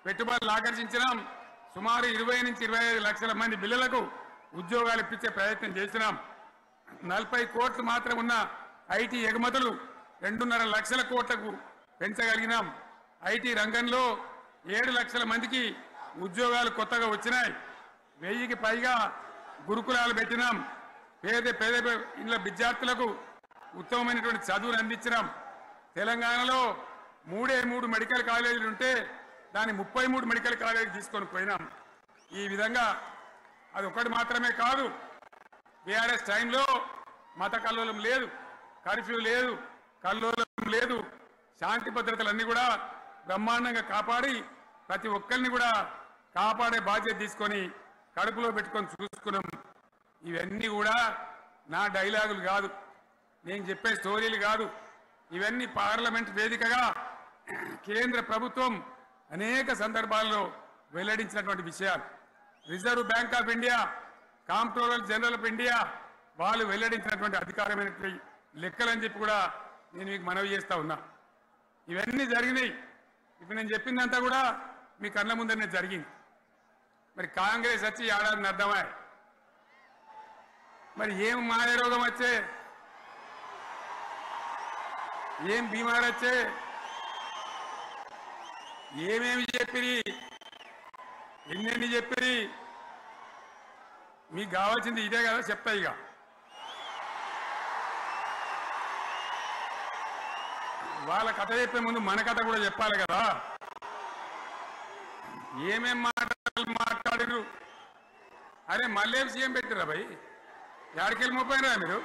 పెట్టుబడులు ఆకర్షించినాం. సుమారు 20 నుంచి 25 లక్షల మంది పిల్లలకు ఉద్యోగాలు ఇప్పించే ప్రయత్నం చేసినాం. 40 కోట్లు మాత్రం ఉన్న ఐటీ ఎగుమతులు 2.5 లక్షల కోట్లకు పెంచగలిగినాం. ఐటీ రంగంలో 7 లక్షల మందికి ఉద్యోగాలు కొత్తగా వచ్చినాయి. 1000కి పైగా గురుకులాలు పెట్టినాం. పేద ఇళ్ళ విద్యార్థులకు ఉత్తమమైనటువంటి చదువును అందించినాం. తెలంగాణలో 3 మెడికల్ కాలేజీలు ఉంటే దాన్ని 33 మెడికల్ కాలేజీలు తీసుకొని పోయినాం. ఈ విధంగా అది ఒకటి మాత్రమే కాదు, బీఆర్ఎస్ టైంలో మత కల్లోలం లేదు, కర్ఫ్యూ లేదు, కల్లోలం లేదు, శాంతి భద్రతలన్నీ కూడా బ్రహ్మాండంగా కాపాడి ప్రతి ఒక్కరిని కూడా కాపాడే బాధ్యత తీసుకొని కడుపులో పెట్టుకొని చూసుకున్నాం. ఇవన్నీ కూడా నా డైలాగులు కాదు, నేను చెప్పే స్టోరీలు కాదు. ఇవన్నీ పార్లమెంట్ వేదికగా కేంద్ర ప్రభుత్వం అనేక సందర్భాల్లో వెల్లడించినటువంటి విషయాలు. Reserve bank of India, comptroller general of India వాళ్ళు వెల్లడించినటువంటి అధికారమైనటువంటి లెక్కలని చెప్పి కూడా నేను మీకు మనవి చేస్తా ఉన్నా. ఇవన్నీ జరిగినాయి. ఇప్పుడు నేను చెప్పిందంతా కూడా మీ కళ్ళ ముందరనే జరిగింది. మరి కాంగ్రెస్ వచ్చి ఏడాదిని అర్థమా? మరి ఏం మాయ రోగం వచ్చే, ఏం బీమారు వచ్చే, ఏమేమి చెప్పిరి, ఎన్నెన్ని చెప్పిరి, మీకు కావాల్సింది ఇదే కదా, చెప్తా. ఇక వాళ్ళ కథ చెప్పే ముందు మన కథ కూడా చెప్పాలి కదా. ఏమేం మాట్లాడిరు? అరే మళ్ళీ సీఎం పెట్టిరా భయ్, ఎక్కడికెళ్ళి మోపోయినరా మీరు?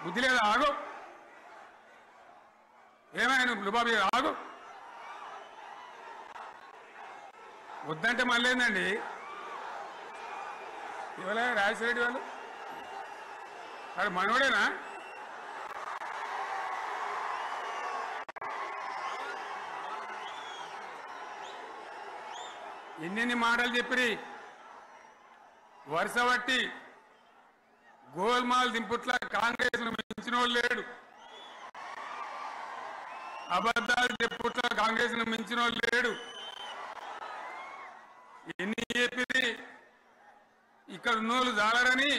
బుద్ధి లేదా? ఆగు, ఏమైనా లుబాబీ ఆగు. వద్దంటే మళ్ళీ ఏందండి? ఇవాళ రాజశేఖర వాళ్ళు అది మనోడేనా? ఎన్నెన్ని మాటలు చెప్పిరి, వరుస బట్టి గోల్మాల్ దింపుట్ల కాంగ్రెస్ మించిన వాళ్ళు లేడు, అబద్ధాలు చెప్పుట్ల కాంగ్రెస్ మించిన వాళ్ళు లేడు. ఎన్ని చెప్పిరి, ఇక్కడ ఉన్నోళ్ళు జాలరని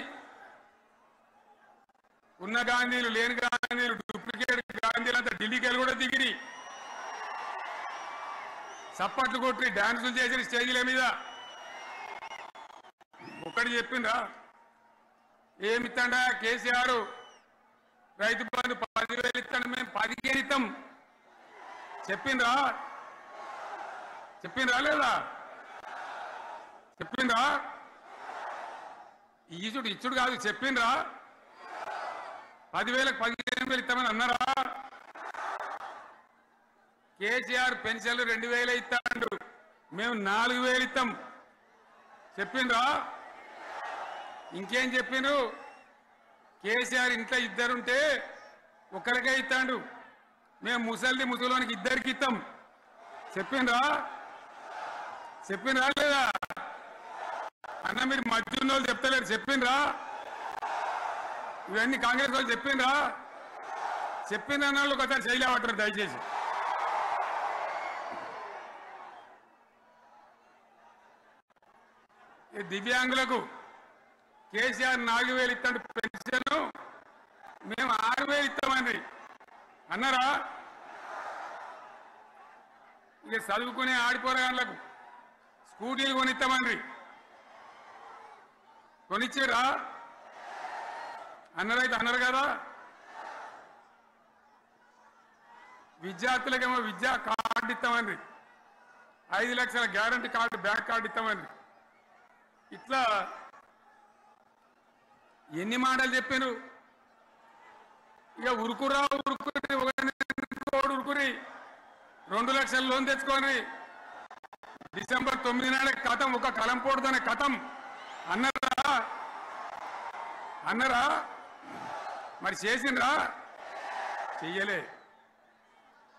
ఉన్న గాంధీలు లేని గాంధీలు డూప్లికేట్ గాంధీలు అంతా ఢిల్లీకి కూడా దిగిరి, చప్పట్లు కొట్టి డాన్సులు చేసిన స్టేజీల మీద. ఒకటి చెప్పిండ్రా, ఏమిత్తాడా కేసీఆర్ రైతు బంధు 10,000 ఇస్తాడు, మేము 15 ఇస్తాం చెప్పిండ్రా? చెప్పిండ్రా లేదా? చెప్పిండ్రా? ఇచ్చుడు కాదు, చెప్పిండ్రా? 10,000కి 15,000 ఇస్తామని అన్నారా? కేసీఆర్ పెన్షన్లు 2,000 ఇస్తాడు, మేము 4,000 ఇస్తాం చెప్పిండ్రా? ఇంకేం చెప్పిండ్రు? కేసీఆర్ ఇంట్లో ఇద్దరుంటే ఒకరికే ఇస్తాడు, మేము ముసలోనికి 2 ఇస్తాం చెప్పిండ్రా? చెప్పిండ్రా లేదా అన్న? మీరు మధ్య ఉన్న వాళ్ళు చెప్తలేరు, చెప్పిండ్రా? ఇవన్నీ కాంగ్రెస్ వాళ్ళు చెప్పిండ్రా? చెప్పిండ్రు అన్న వాళ్ళు ఒకసారి చేయలేమంటారు దయచేసి. దివ్యాంగులకు కేసీఆర్ 4,000 ఇస్తాడు పెన్షన్, మేము 6,000 ఇస్తామండి అన్నారా? ఇక చదువుకునే ఆడిపోరగాళ్ళకు స్కూటీలు కొనిస్తామండి, కొనిచ్చారా? అన్నారైతే అన్నారు కదా. విద్యార్థులకేమో విద్యా కార్డు ఇస్తామండి, 5 లక్షల గ్యారంటీ కార్డు, బ్యాంక్ కార్డు ఇస్తామండి. ఇట్లా ఎన్ని మాటలు చెప్పారు. ఇక ఉరుకురా ఉరుకురి 2 లక్షల లోన్ తెచ్చుకొని డిసెంబర్ 9 నాడే కథం, ఒక కలంపోడుతోనే కథం అన్నారా? మరి చేసిండ్రా? చెయ్యలే.